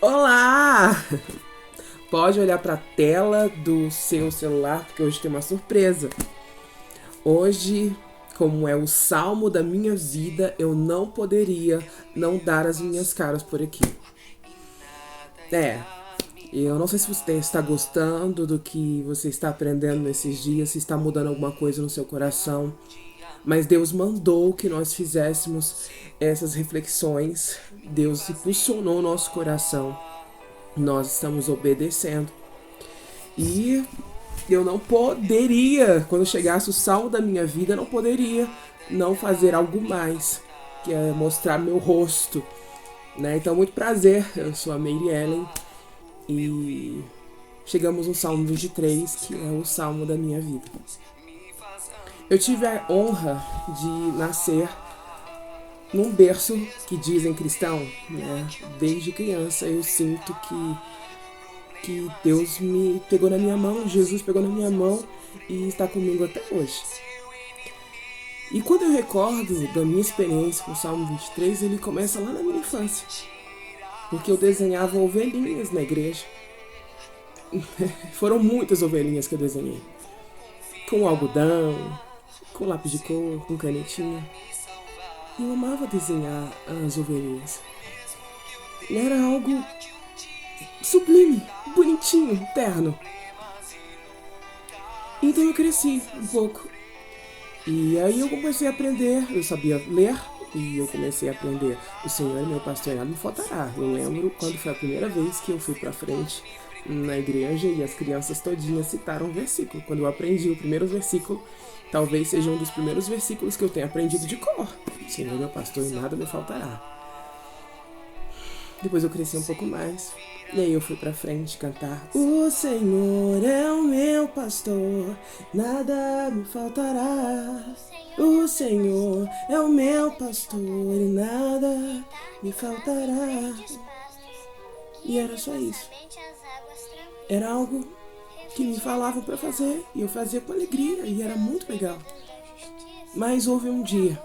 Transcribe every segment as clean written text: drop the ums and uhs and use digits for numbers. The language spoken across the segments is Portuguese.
Olá! Pode olhar para a tela do seu celular, porque hoje tem uma surpresa. Hoje, como é o salmo da minha vida, eu não poderia não dar as minhas caras por aqui. Eu não sei se você está gostando do que você está aprendendo nesses dias, se está mudando alguma coisa no seu coração, mas Deus mandou que nós fizéssemos essas reflexões. Deus impulsionou o nosso coração. Nós estamos obedecendo. E eu não poderia, quando chegasse o salmo da minha vida, não poderia não fazer algo mais, que é mostrar meu rosto, né? Então, muito prazer, eu sou a Mary Ellen e chegamos no Salmo 23, que é o salmo da minha vida. Eu tive a honra de nascer num berço que dizem cristão, né? Desde criança eu sinto que Deus me pegou na minha mão, Jesus pegou na minha mão e está comigo até hoje. E quando eu recordo da minha experiência com o Salmo 23, ele começa lá na minha infância, porque eu desenhava ovelhinhas na igreja. Foram muitas ovelhinhas que eu desenhei, com algodão, com lápis de cor, com canetinha. Eu amava desenhar as ovelhinhas. Era algo sublime, bonitinho, terno. Então eu cresci um pouco. E aí eu comecei a aprender, eu sabia ler, e eu comecei a aprender: o Senhor é meu pastor, nada me faltará. Eu lembro quando foi a primeira vez que eu fui pra frente na igreja e as crianças todinhas citaram o versículo. Quando eu aprendi o primeiro versículo, talvez seja um dos primeiros versículos que eu tenha aprendido de cor. O Senhor é meu pastor e nada me faltará. Depois eu cresci um pouco mais. E aí eu fui pra frente cantar: o Senhor é o meu pastor, nada me faltará. O Senhor é o meu pastor e nada me faltará. E era só isso. Era algo que me falavam pra fazer e eu fazia com alegria e era muito legal. Mas houve um dia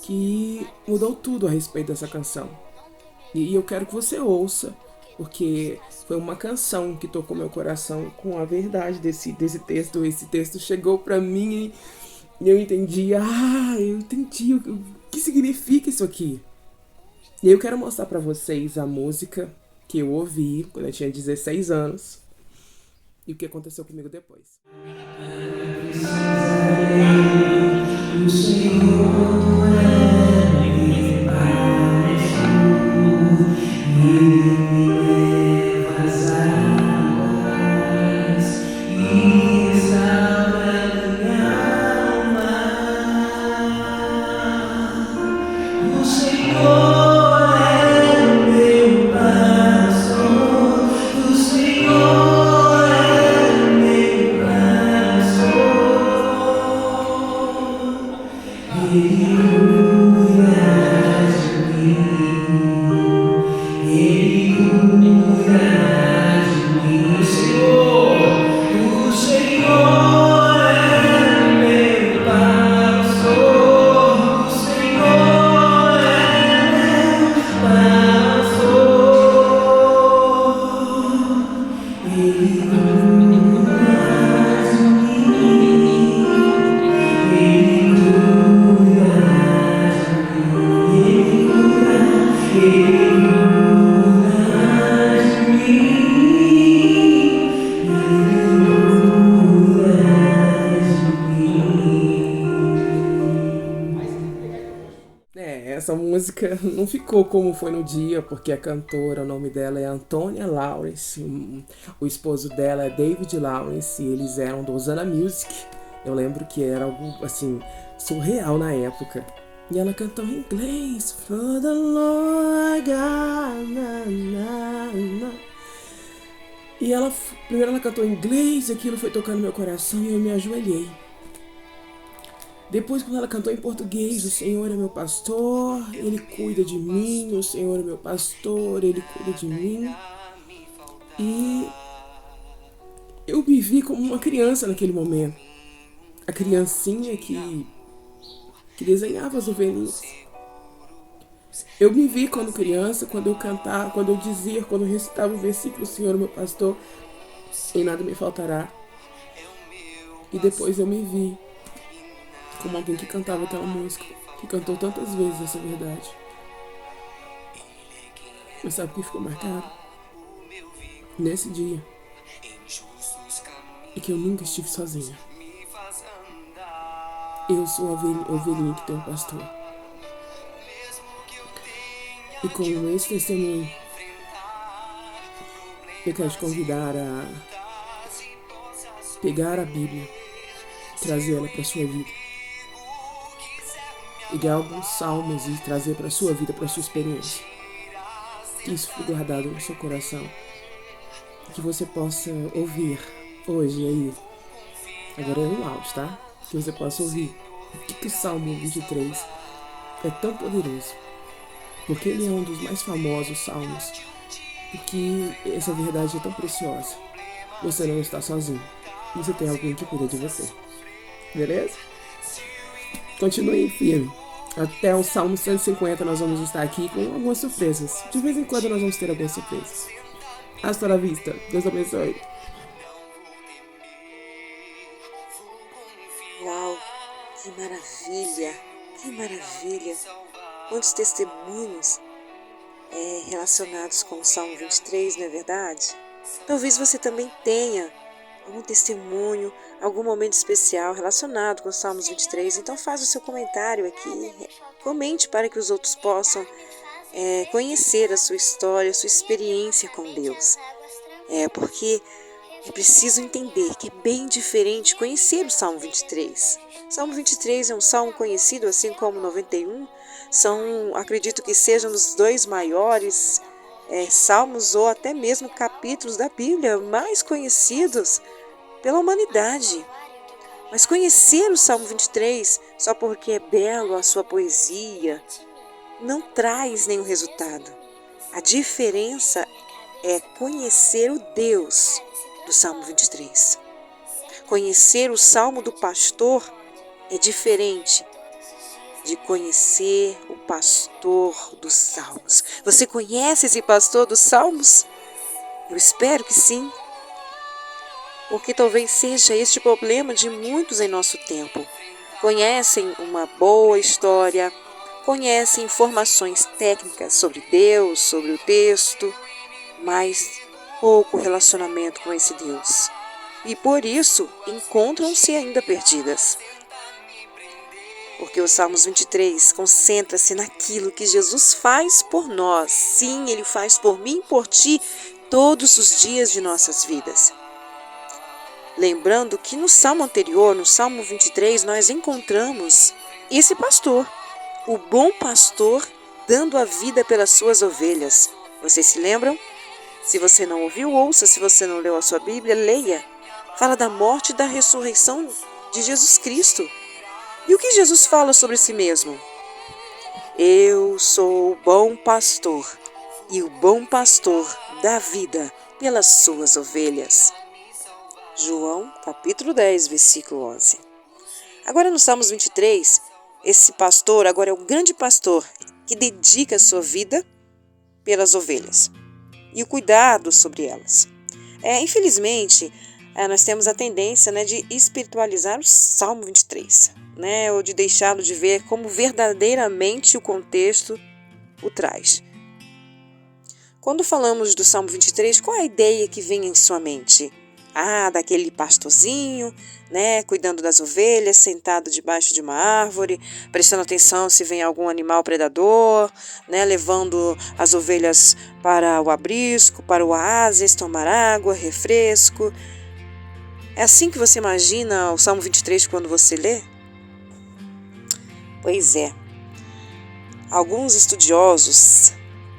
que mudou tudo a respeito dessa canção. E eu quero que você ouça, porque foi uma canção que tocou meu coração com a verdade desse texto. Esse texto chegou pra mim e eu entendi o que significa isso aqui. E eu quero mostrar pra vocês a música que eu ouvi quando eu tinha 16 anos e o que aconteceu comigo depois. Essa música não ficou como foi no dia, porque a cantora, o nome dela é Antônia Lawrence, o esposo dela é David Lawrence, e eles eram do Hosanna Music. Eu lembro que era algo, assim, surreal na época. E ela cantou em inglês, For the Lord God, na, na, na. E primeiro ela cantou em inglês, aquilo foi tocando meu coração e eu me ajoelhei. Depois, quando ela cantou em português, o Senhor é meu pastor, Ele cuida de mim, o Senhor é meu pastor, Ele cuida de mim. E eu me vi como uma criança naquele momento. A criancinha que desenhava as ovelhinhas. Eu me vi quando criança, quando eu cantava, quando eu dizia, quando eu recitava o versículo: Senhor, meu pastor, em nada me faltará. E depois eu me vi como alguém que cantava aquela música, que cantou tantas vezes essa verdade. Mas sabe o que ficou marcado? Nesse dia, é que eu nunca estive sozinha. Eu sou a ovelhinha que tem um pastor. E com esse testemunho, eu quero te convidar a pegar a Bíblia, trazer ela para a sua vida. Pegar alguns salmos e trazer para a sua vida, para a sua experiência. Que isso fique guardado no seu coração. Que você possa ouvir hoje aí. Agora é um áudio, tá? Que você possa ouvir o que o Salmo 23 é tão poderoso. Porque ele é um dos mais famosos salmos. Porque essa verdade é tão preciosa. Você não está sozinho. Você tem alguém que cuida de você. Beleza? Continue firme. Até o Salmo 150 nós vamos estar aqui com algumas surpresas. De vez em quando nós vamos ter algumas surpresas. Hasta la vista. Deus abençoe. Uau, que maravilha, que maravilha. Quantos testemunhos relacionados com o Salmo 23, não é verdade? Talvez você também tenha algum testemunho, algum momento especial relacionado com os Salmos 23. Então faz o seu comentário aqui, comente para que os outros possam conhecer a sua história, a sua experiência com Deus. Porque é preciso entender que é bem diferente conhecer o Salmo 23. O Salmo 23 é um salmo conhecido, assim como o 91. Acredito que sejam os dois maiores salmos ou até mesmo capítulos da Bíblia mais conhecidos pela humanidade. Mas conhecer o Salmo 23 só porque é belo a sua poesia não traz nenhum resultado. A diferença é conhecer o Deus do Salmo 23. Conhecer o Salmo do pastor é diferente de conhecer o pastor dos Salmos. Você conhece esse pastor dos Salmos? Eu espero que sim, porque talvez seja este o problema de muitos em nosso tempo. Conhecem uma boa história, conhecem informações técnicas sobre Deus, sobre o texto, mas pouco relacionamento com esse Deus. E por isso encontram-se ainda perdidas. Porque o Salmos 23 concentra-se naquilo que Jesus faz por nós. Sim, Ele faz por mim e por ti todos os dias de nossas vidas. Lembrando que no Salmo anterior, no Salmo 23, nós encontramos esse pastor, o bom pastor, dando a vida pelas suas ovelhas. Vocês se lembram? Se você não ouviu, ouça. Se você não leu a sua Bíblia, leia. Fala da morte e da ressurreição de Jesus Cristo. E o que Jesus fala sobre si mesmo? Eu sou o bom pastor, e o bom pastor dá vida pelas suas ovelhas. João, capítulo 10, versículo 11. Agora no Salmos 23, esse pastor agora é um grande pastor que dedica a sua vida pelas ovelhas e o cuidado sobre elas. Infelizmente, nós temos a tendência de espiritualizar o Salmo 23, ou de deixá-lo de ver como verdadeiramente o contexto o traz. Quando falamos do Salmo 23, qual é a ideia que vem em sua mente? Daquele pastorzinho, cuidando das ovelhas, sentado debaixo de uma árvore, prestando atenção se vem algum animal predador, levando as ovelhas para o aprisco, para o oásis, tomar água, refresco. É assim que você imagina o Salmo 23 quando você lê? Pois é. Alguns estudiosos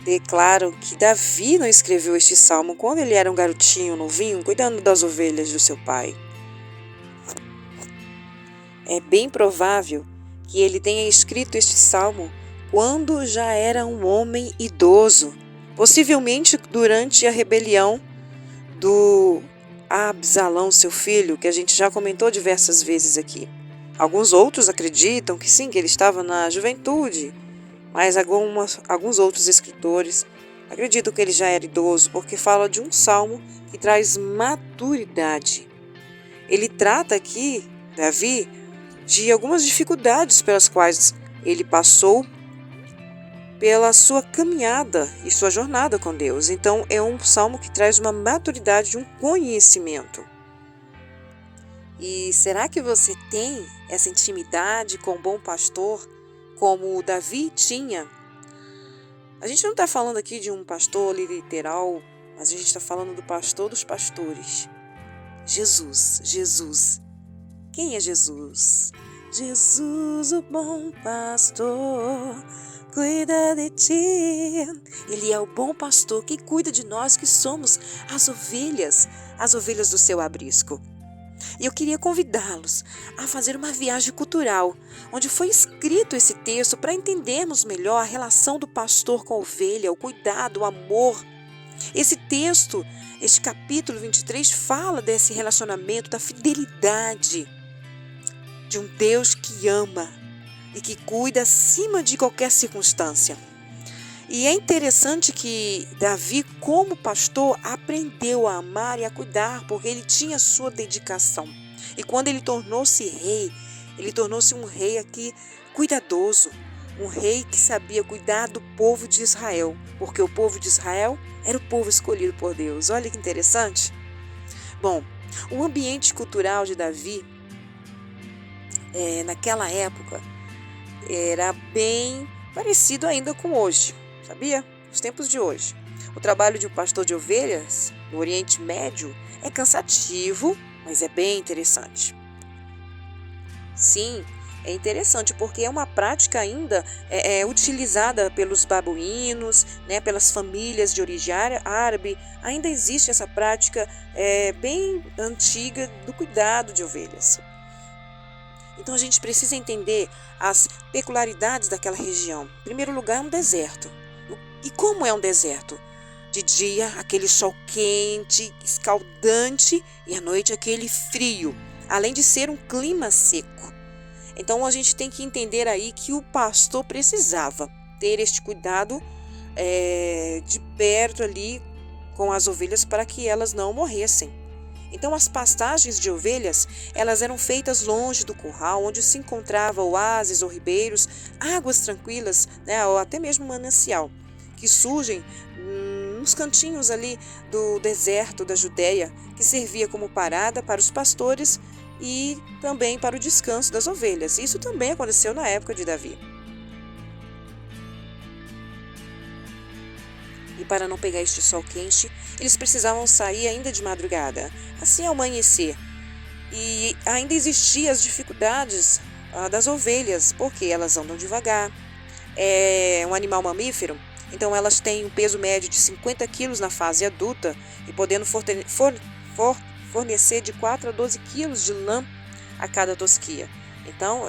declaram que Davi não escreveu este salmo quando ele era um garotinho novinho, cuidando das ovelhas do seu pai. É bem provável que ele tenha escrito este salmo quando já era um homem idoso, possivelmente durante a rebelião do Absalão, seu filho, que a gente já comentou diversas vezes aqui. Alguns outros acreditam que sim, que ele estava na juventude, mas alguns outros escritores acreditam que ele já era idoso, porque fala de um salmo que traz maturidade. Ele trata aqui, Davi, de algumas dificuldades pelas quais ele passou pela sua caminhada e sua jornada com Deus. Então, é um salmo que traz uma maturidade, um conhecimento. E será que você tem essa intimidade com o bom pastor, como o Davi tinha? A gente não está falando aqui de um pastor literal, mas a gente está falando do pastor dos pastores. Jesus. Quem é Jesus? Jesus, o bom pastor, cuida de ti. Ele é o bom pastor que cuida de nós que somos as ovelhas do seu aprisco. E eu queria convidá-los a fazer uma viagem cultural, onde foi escrito esse texto para entendermos melhor a relação do pastor com a ovelha, o cuidado, o amor. Esse texto, este capítulo 23, fala desse relacionamento, da fidelidade de um Deus que ama e que cuida acima de qualquer circunstância. E é interessante que Davi, como pastor, aprendeu a amar e a cuidar, porque ele tinha sua dedicação. E quando ele tornou-se rei, ele tornou-se um rei aqui cuidadoso, um rei que sabia cuidar do povo de Israel, porque o povo de Israel era o povo escolhido por Deus. Olha que interessante. Bom, o ambiente cultural de Davi, naquela época, era bem parecido ainda com hoje. Sabia? Os tempos de hoje. O trabalho de um pastor de ovelhas no Oriente Médio é cansativo, mas é bem interessante. Sim, é interessante porque é uma prática ainda utilizada pelos babuínos, né, pelas famílias de origem árabe. Ainda existe essa prática bem antiga do cuidado de ovelhas. Então a gente precisa entender as peculiaridades daquela região. Em primeiro lugar, é um deserto. E como é um deserto? De dia, aquele sol quente, escaldante, e à noite, aquele frio, além de ser um clima seco. Então, a gente tem que entender aí que o pastor precisava ter este cuidado de perto ali com as ovelhas para que elas não morressem. Então, as pastagens de ovelhas, elas eram feitas longe do curral, onde se encontrava oásis ou ribeiros, águas tranquilas, né, ou até mesmo manancial, que surgem nos cantinhos ali do deserto da Judéia, que servia como parada para os pastores e também para o descanso das ovelhas. Isso também aconteceu na época de Davi. E para não pegar este sol quente, eles precisavam sair ainda de madrugada, assim ao amanhecer. E ainda existiam as dificuldades das ovelhas, porque elas andam devagar. É um animal mamífero, então elas têm um peso médio de 50 quilos na fase adulta e podendo fornecer de 4 a 12 quilos de lã a cada tosquia. Então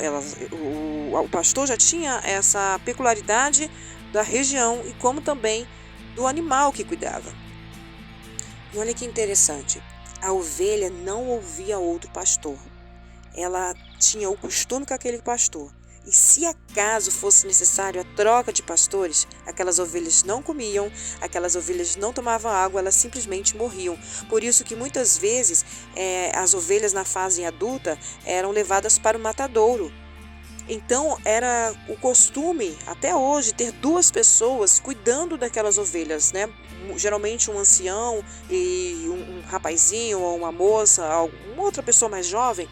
o pastor já tinha essa peculiaridade da região e como também do animal que cuidava. E olha que interessante, a ovelha não ouvia outro pastor. Ela tinha o costume com aquele pastor. E se acaso fosse necessário a troca de pastores, aquelas ovelhas não comiam, aquelas ovelhas não tomavam água, elas simplesmente morriam. Por isso que muitas vezes as ovelhas na fase adulta eram levadas para o matadouro. Então era o costume, até hoje, ter 2 pessoas cuidando daquelas ovelhas, né? Geralmente um ancião e um rapazinho ou uma moça, uma outra pessoa mais jovem,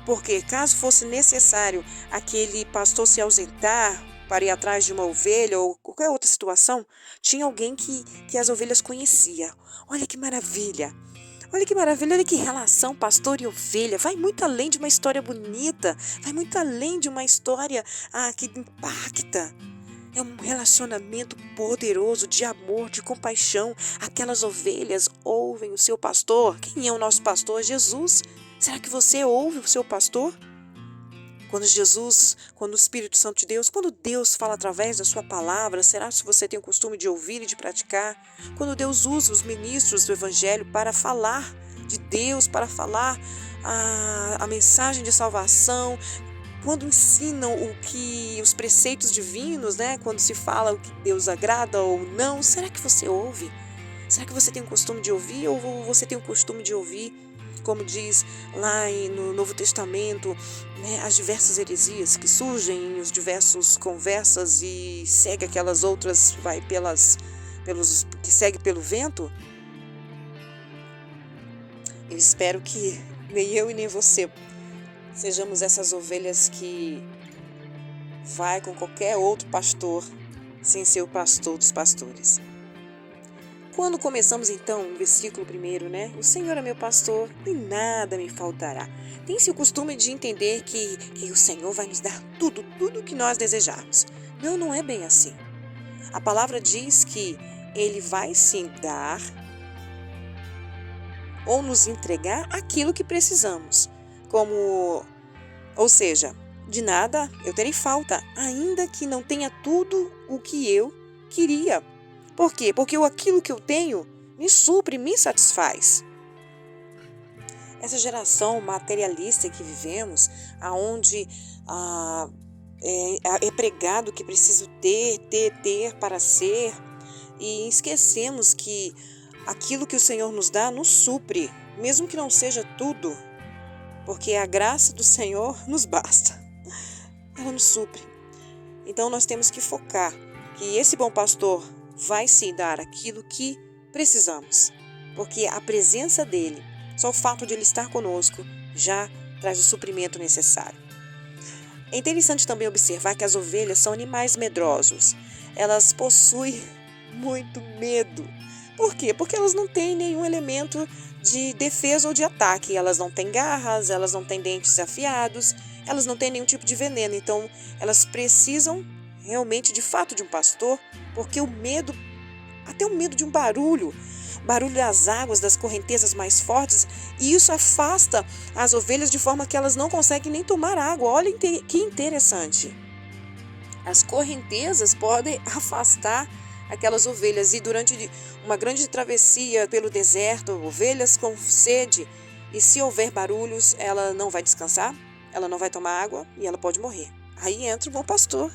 porque caso fosse necessário aquele pastor se ausentar para ir atrás de uma ovelha ou qualquer outra situação, tinha alguém que as ovelhas conhecia. Olha que maravilha! Olha que maravilha, olha que relação pastor e ovelha, vai muito além de uma história bonita, vai muito além de uma história que impacta. É um relacionamento poderoso de amor, de compaixão. Aquelas ovelhas ouvem o seu pastor. Quem é o nosso pastor? Jesus. Será que você ouve o seu pastor? Quando o Espírito Santo de Deus, quando Deus fala através da sua palavra, será que você tem o costume de ouvir e de praticar? Quando Deus usa os ministros do Evangelho para falar de Deus, para falar a mensagem de salvação, quando ensinam os preceitos divinos, né? Quando se fala o que Deus agrada ou não, será que você ouve? Será que você tem o costume de ouvir ou você tem o costume de ouvir, como diz lá no Novo Testamento, né, as diversas heresias que surgem, os diversos conversas e segue aquelas outras, vai que segue pelo vento? Eu espero que nem eu e nem você sejamos essas ovelhas que vai com qualquer outro pastor sem ser o pastor dos pastores. Quando começamos então, no versículo 1, né? O Senhor é meu pastor e nada me faltará. Tem-se o costume de entender que o Senhor vai nos dar tudo o que nós desejarmos. Não, não é bem assim. A palavra diz que Ele vai sim dar ou nos entregar aquilo que precisamos. Ou seja, de nada eu terei falta, ainda que não tenha tudo o que eu queria. Por quê? Porque aquilo que eu tenho me supre, me satisfaz. Essa geração materialista que vivemos, aonde é pregado que preciso ter para ser, e esquecemos que aquilo que o Senhor nos dá nos supre, mesmo que não seja tudo, porque a graça do Senhor nos basta, ela nos supre. Então nós temos que focar que esse bom pastor vai sim dar aquilo que precisamos, porque a presença dele, só o fato de ele estar conosco, já traz o suprimento necessário. É interessante também observar que as ovelhas são animais medrosos. Elas possuem muito medo. Por quê? Porque elas não têm nenhum elemento de defesa ou de ataque. Elas não têm garras, elas não têm dentes afiados, elas não têm nenhum tipo de veneno. Então, elas precisam realmente, de fato, de um pastor, porque o medo, até o medo de um barulho das águas, das correntezas mais fortes, e isso afasta as ovelhas de forma que elas não conseguem nem tomar água. Olha que interessante. As correntezas podem afastar aquelas ovelhas, e durante uma grande travessia pelo deserto, ovelhas com sede, e se houver barulhos, ela não vai descansar, ela não vai tomar água e ela pode morrer. Aí entra o bom pastor.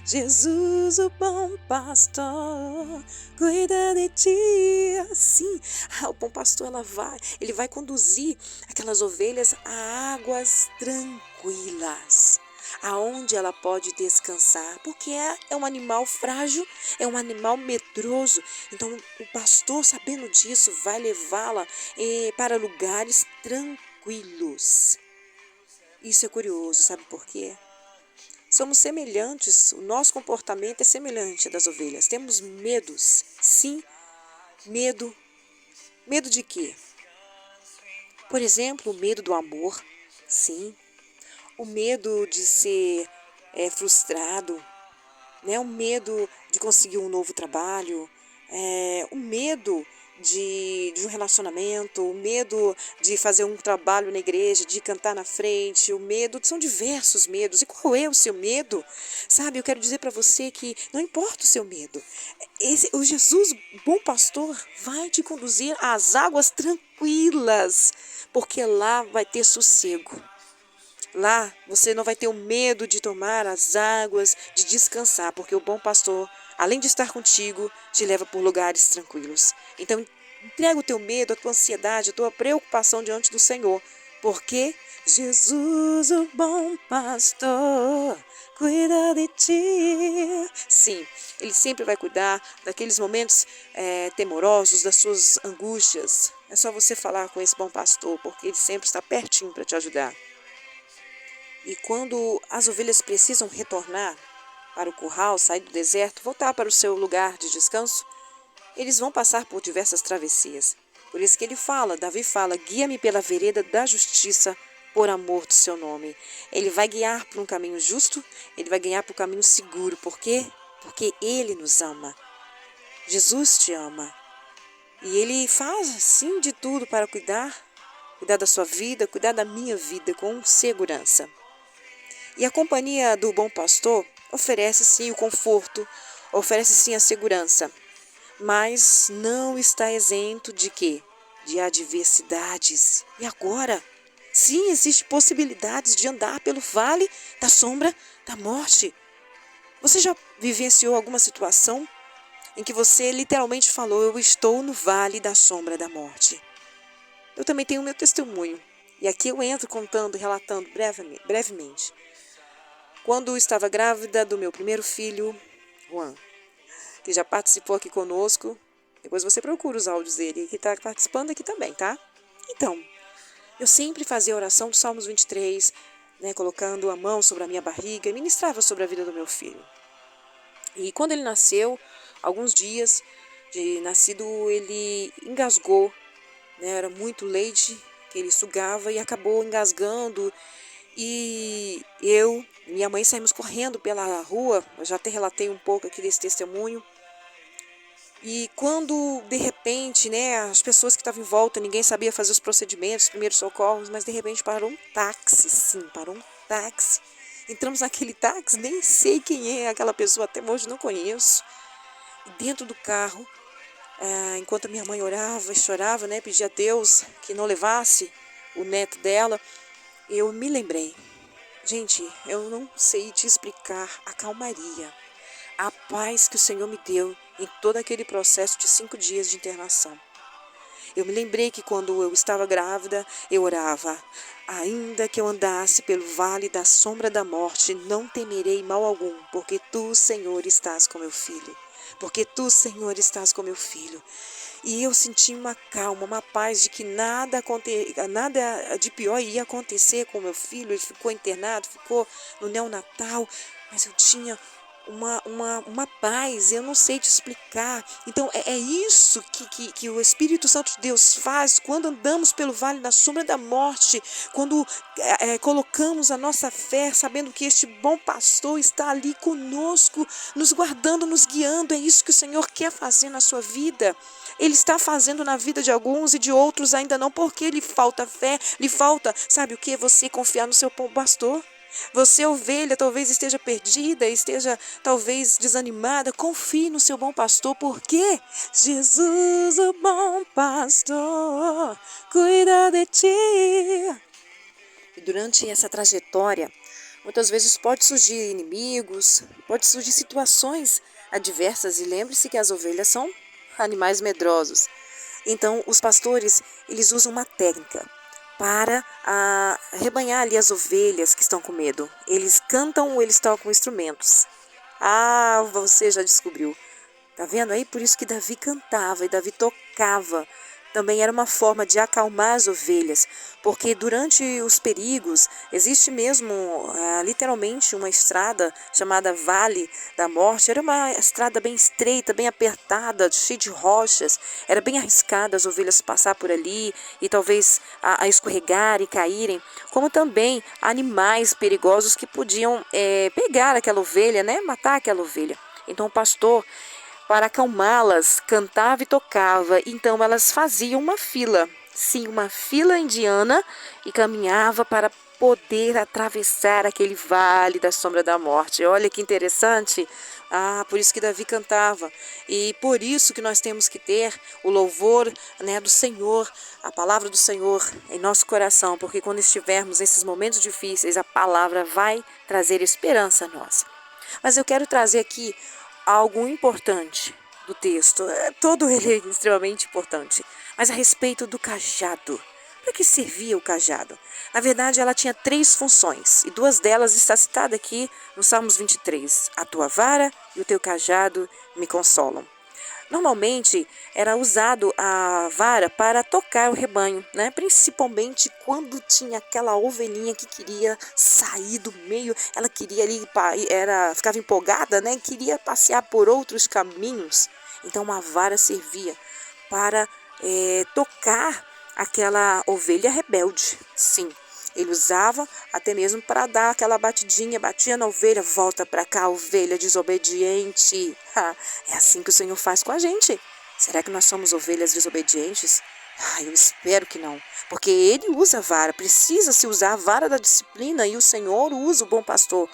Jesus, o bom pastor, cuida de ti. Sim, o bom pastor ele vai conduzir aquelas ovelhas a águas tranquilas, aonde ela pode descansar, porque é um animal frágil, é um animal medroso. Então o pastor, sabendo disso, vai levá-la para lugares tranquilos. Isso é curioso, sabe por quê? Somos semelhantes, o nosso comportamento é semelhante das ovelhas. Temos medos, sim, medo. Medo de quê? Por exemplo, o medo do amor, sim. O medo de ser frustrado, né? O medo de conseguir um novo trabalho, o medo de um relacionamento, o medo de fazer um trabalho na igreja, de cantar na frente, o medo, são diversos medos. E qual é o seu medo? Sabe, eu quero dizer para você que não importa o seu medo. O Jesus, bom pastor, vai te conduzir às águas tranquilas, porque lá vai ter sossego. Lá você não vai ter o medo de tomar as águas, de descansar, porque o bom pastor, além de estar contigo, te leva por lugares tranquilos. Então, entrega o teu medo, a tua ansiedade, a tua preocupação diante do Senhor, porque Jesus, o bom pastor, cuida de ti. Sim, Ele sempre vai cuidar daqueles momentos temorosos, das suas angústias. É só você falar com esse bom pastor, porque Ele sempre está pertinho para te ajudar. E quando as ovelhas precisam retornar para o curral, sair do deserto, voltar para o seu lugar de descanso, eles vão passar por diversas travessias. Por isso que Davi fala, guia-me pela vereda da justiça por amor do seu nome. Ele vai guiar por um caminho justo, ele vai guiar por um caminho seguro. Por quê? Porque Ele nos ama. Jesus te ama. E Ele faz, sim, de tudo para cuidar da sua vida, cuidar da minha vida com segurança. E a companhia do bom pastor oferece sim o conforto, oferece sim a segurança, mas não está isento de quê? de adversidades. E agora, sim, existe possibilidades de andar pelo vale da sombra da morte. Você já vivenciou alguma situação em que você literalmente falou: eu estou no vale da sombra da morte? Eu também tenho o meu testemunho. E aqui eu entro contando, relatando brevemente. Quando eu estava grávida do meu primeiro filho, Juan, que já participou aqui conosco, depois você procura os áudios dele, que está participando aqui também, tá? Então, eu sempre fazia a oração do Salmos 23, né, colocando a mão sobre a minha barriga e ministrava sobre a vida do meu filho. E quando ele nasceu, alguns dias de nascido, ele engasgou, né, era muito leite que ele sugava e acabou engasgando. E minha mãe saímos correndo pela rua, eu já até relatei um pouco aqui desse testemunho. E quando, de repente, né, as pessoas que estavam em volta, ninguém sabia fazer os procedimentos, os primeiros socorros, mas de repente parou um táxi, sim, parou um táxi. Entramos naquele táxi, nem sei quem é aquela pessoa, até hoje não conheço. E dentro do carro, enquanto a minha mãe orava e chorava, né, pedia a Deus que não levasse o neto dela, eu me lembrei. Gente, eu não sei te explicar a calmaria, a paz que o Senhor me deu em todo aquele processo de 5 dias de internação. Eu me lembrei que quando eu estava grávida, eu orava: ainda que eu andasse pelo vale da sombra da morte, não temerei mal algum, porque tu, Senhor, estás com meu filho. Porque tu, Senhor, estás com meu filho. E eu senti uma calma, uma paz de que nada de pior ia acontecer com meu filho. Ele ficou internado, ficou no neonatal, mas eu tinha uma paz, eu não sei te explicar. Então é isso que o Espírito Santo de Deus faz quando andamos pelo vale da sombra da morte, quando colocamos a nossa fé, sabendo que este bom pastor está ali conosco, nos guardando, nos guiando. É isso que o Senhor quer fazer na sua vida. Ele está fazendo na vida de alguns e de outros ainda não, porque lhe falta fé, lhe falta, sabe o que? Você confiar no seu bom pastor. Você, ovelha, talvez esteja perdida, esteja talvez desanimada. Confie no seu bom pastor, porque Jesus, o bom pastor, cuida de ti. E durante essa trajetória, muitas vezes pode surgir inimigos, pode surgir situações adversas. E lembre-se que as ovelhas são animais medrosos. Então, os pastores, eles usam uma técnica para rebanhar ali as ovelhas que estão com medo. Eles cantam ou eles tocam instrumentos. Ah, você já descobriu. Tá vendo aí? Por isso que Davi cantava e Davi tocava. Também era uma forma de acalmar as ovelhas, porque durante os perigos existe mesmo literalmente uma estrada chamada Vale da Morte. Era uma estrada bem estreita, bem apertada, cheia de rochas. Era bem arriscada as ovelhas passar por ali e talvez a escorregar e caírem, como também animais perigosos que podiam pegar aquela ovelha, né, matar aquela ovelha. Então o pastor, para acalmá-las, cantava e tocava. Então elas faziam uma fila, sim, uma fila indiana, e caminhava para poder atravessar aquele vale da sombra da morte. Olha que interessante. Por isso que Davi cantava. E por isso que nós temos que ter o louvor, né, do Senhor, a palavra do Senhor em nosso coração, porque quando estivermos nesses momentos difíceis, a palavra vai trazer esperança a nós. Mas eu quero trazer aqui algo importante do texto. Todo ele é extremamente importante, mas a respeito do cajado. Para que servia o cajado? Na verdade, ela tinha 3 funções, e 2 delas está citada aqui no Salmos 23. A tua vara e o teu cajado me consolam. Normalmente era usado a vara para tocar o rebanho, né? Principalmente quando tinha aquela ovelhinha que queria sair do meio, ela queria ali, ficava empolgada, né? Queria passear por outros caminhos. Então uma vara servia para tocar aquela ovelha rebelde, sim. Ele usava até mesmo para dar aquela batidinha, batia na ovelha: volta para cá, ovelha desobediente. É assim que o Senhor faz com a gente. Será que nós somos ovelhas desobedientes? Eu espero que não, porque ele usa a vara, precisa-se usar a vara da disciplina e o Senhor usa o bom pastor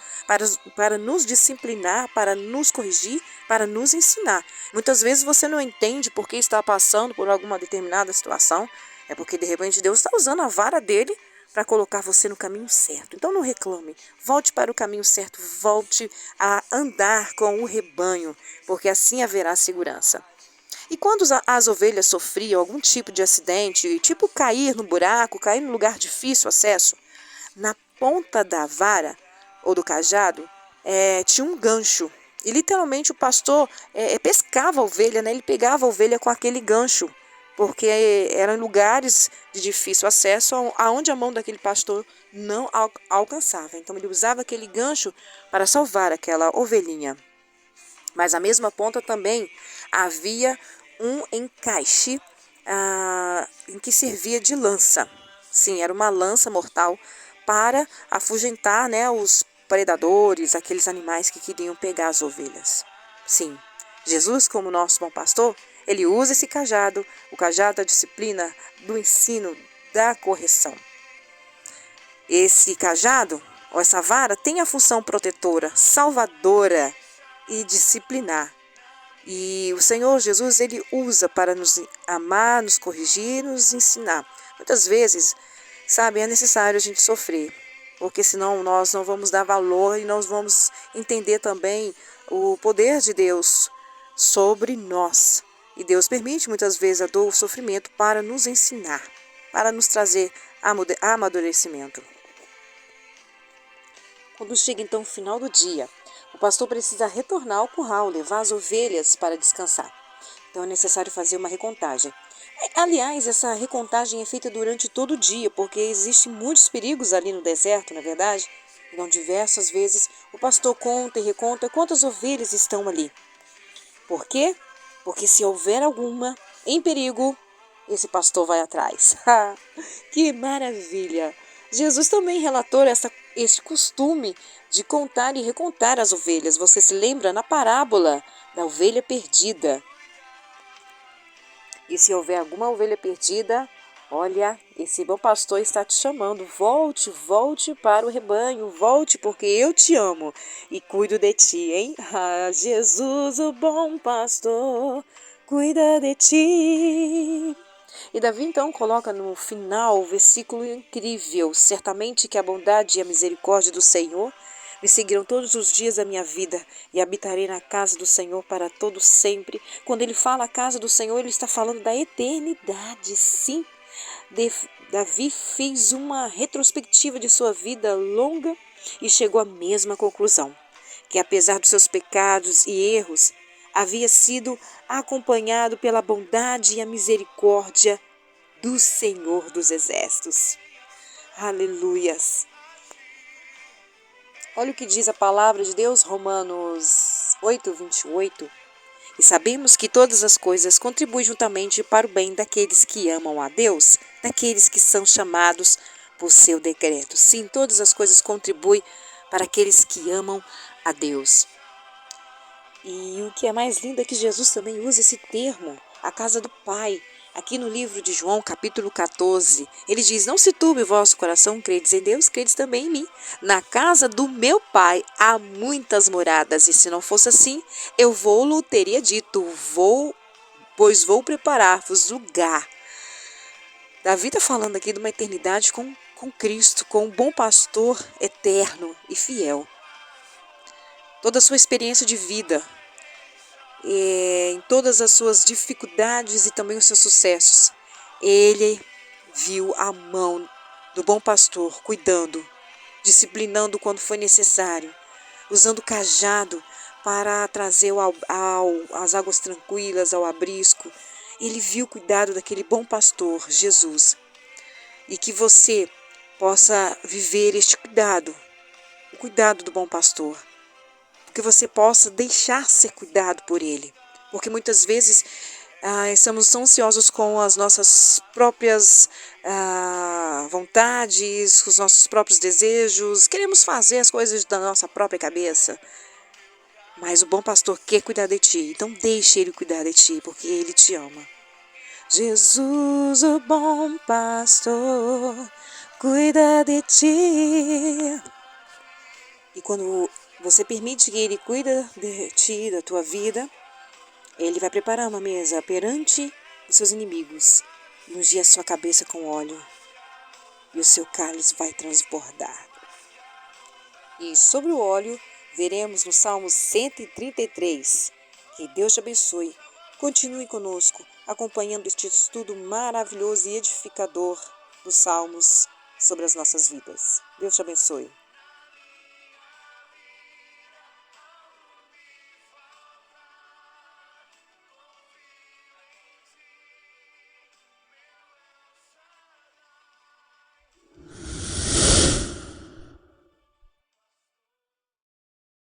para nos disciplinar, para nos corrigir, para nos ensinar. Muitas vezes você não entende por que está passando por alguma determinada situação, é porque de repente Deus está usando a vara dele para colocar você no caminho certo. Então não reclame, volte para o caminho certo, volte a andar com o rebanho, porque assim haverá segurança. E quando as ovelhas sofriam algum tipo de acidente, tipo cair no buraco, cair num lugar difícil acesso, na ponta da vara ou do cajado tinha um gancho. E literalmente o pastor pescava a ovelha, né? Ele pegava a ovelha com aquele gancho, porque eram lugares de difícil acesso aonde a mão daquele pastor não alcançava. Então ele usava aquele gancho para salvar aquela ovelhinha. Mas à mesma ponta também havia um encaixe em que servia de lança. Sim, era uma lança mortal para afugentar, né, os predadores, aqueles animais que queriam pegar as ovelhas. Sim, Jesus, como nosso bom pastor, ele usa esse cajado, o cajado da disciplina, do ensino, da correção. Esse cajado, ou essa vara, tem a função protetora, salvadora e disciplinar. E o Senhor Jesus, ele usa para nos amar, nos corrigir, nos ensinar. Muitas vezes, sabe, é necessário a gente sofrer, porque senão nós não vamos dar valor e nós vamos entender também o poder de Deus sobre nós. E Deus permite muitas vezes a dor, o sofrimento para nos ensinar, para nos trazer amadurecimento. Quando chega então o final do dia, o pastor precisa retornar ao curral, levar as ovelhas para descansar. Então é necessário fazer uma recontagem. Aliás, essa recontagem é feita durante todo o dia, porque existem muitos perigos ali no deserto, não é verdade? Então, diversas vezes, o pastor conta e reconta quantas ovelhas estão ali. Por quê? Porque se houver alguma em perigo, esse pastor vai atrás. Que maravilha! Jesus também relatou este costume de contar e recontar as ovelhas. Você se lembra na parábola da ovelha perdida? E se houver alguma ovelha perdida, olha, esse bom pastor está te chamando. Volte, volte para o rebanho, volte porque eu te amo e cuido de ti, hein? Jesus, o bom pastor, cuida de ti. E Davi então coloca no final o versículo incrível: certamente que a bondade e a misericórdia do Senhor me seguirão todos os dias da minha vida e habitarei na casa do Senhor para todo sempre. Quando ele fala a casa do Senhor, ele está falando da eternidade, sim. Davi fez uma retrospectiva de sua vida longa e chegou à mesma conclusão, que apesar dos seus pecados e erros, havia sido acompanhado pela bondade e a misericórdia do Senhor dos Exércitos. Aleluias! Olha o que diz a palavra de Deus, Romanos 8, 28. E sabemos que todas as coisas contribuem juntamente para o bem daqueles que amam a Deus, daqueles que são chamados por seu decreto. Sim, todas as coisas contribuem para aqueles que amam a Deus. E o que é mais lindo é que Jesus também usa esse termo, a casa do Pai. Aqui no livro de João, capítulo 14, ele diz: não se turbe o vosso coração, credes em Deus, credes também em mim. Na casa do meu Pai há muitas moradas, e se não fosse assim, eu vou-lo teria dito, pois vou preparar-vos lugar. Davi está falando aqui de uma eternidade com Cristo, com um bom pastor eterno e fiel. Toda a sua experiência de vida, em todas as suas dificuldades e também os seus sucessos, ele viu a mão do bom pastor cuidando, disciplinando quando foi necessário, usando o cajado para trazer as águas tranquilas, ao abrisco. Ele viu o cuidado daquele bom pastor, Jesus. E que você possa viver este cuidado, o cuidado do bom pastor. Que você possa deixar ser cuidado por ele. Porque muitas vezes estamos tão ansiosos com as nossas próprias vontades, com os nossos próprios desejos. Queremos fazer as coisas da nossa própria cabeça. Mas o bom pastor quer cuidar de ti. Então deixe ele cuidar de ti, porque ele te ama. Jesus, o bom pastor, cuida de ti. E quando você permite que Ele cuida de ti, da tua vida, Ele vai preparar uma mesa perante os seus inimigos, e ungir a sua cabeça com óleo, e o seu cálice vai transbordar. E sobre o óleo, veremos no Salmo 133. Que Deus te abençoe. Continue conosco, acompanhando este estudo maravilhoso e edificador dos Salmos sobre as nossas vidas. Deus te abençoe.